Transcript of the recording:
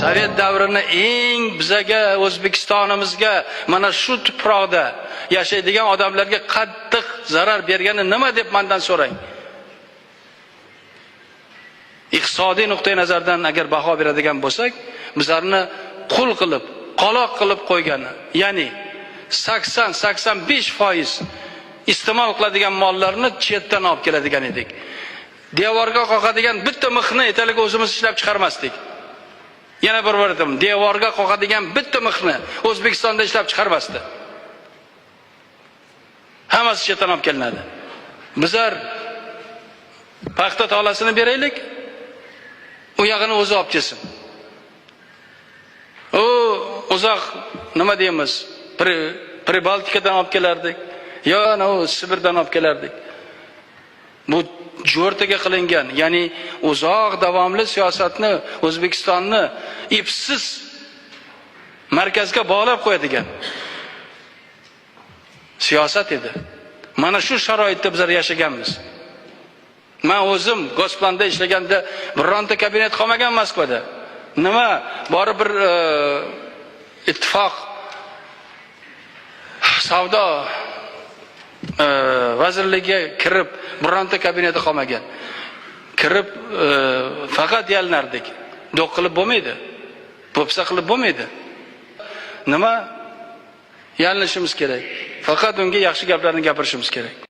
Sovet davrini eng bizaga, O'zbekistonimizga, mana shu tuproqda yashaydigan odamlarga qattiq zarar bergani nima deb mendan so'rang. Iqtisodiy nuqtai nazardan agar baho beradigan bo'lsak, bizlarni qul qilib, qoloq qilib qo'ygani, ya'ni 80-85% iste'mol qiladigan mollarni chetdan olib keladigan edik. Devorga qoqadigan bitta mixni etaliga o'zimiz ishlab chiqarmasdik. Yana bir aytaman, devorga qoqadigan bitta mixni O'zbekistonda ishlab chiqarmasdi. Hammasi chetdan olib kelinadi. Bizlar paxta tolasini beraylik, u yog'ini o'zi olib kelsin. U uzoq nima deymiz? Pribaltikadan olib kelardik, yo Sibirdan olib kelardik. Bu jo'rtaga qilingan, ya'ni uzoq davomli siyosatni O'zbekistonni ipsiz markazga bog'lab qo'yadigan siyosat edi. Mana shu sharoitda bizlar yashaganmiz. Men o'zim Gosplan'da ishlaganda bironta kabinet qolmagan Moskvada. Nima? Bori bir ittifoq savdo vazirligiga kirib bironta kabineti qolmagan. Kirib faqat yalinardik. Do'q qilib bo'lmaydi. Po'pisa qilib bo'lmaydi. Nima? Yalinishimiz kerak. Faqat unga yaxshi gaplarni gapirishimiz kerak.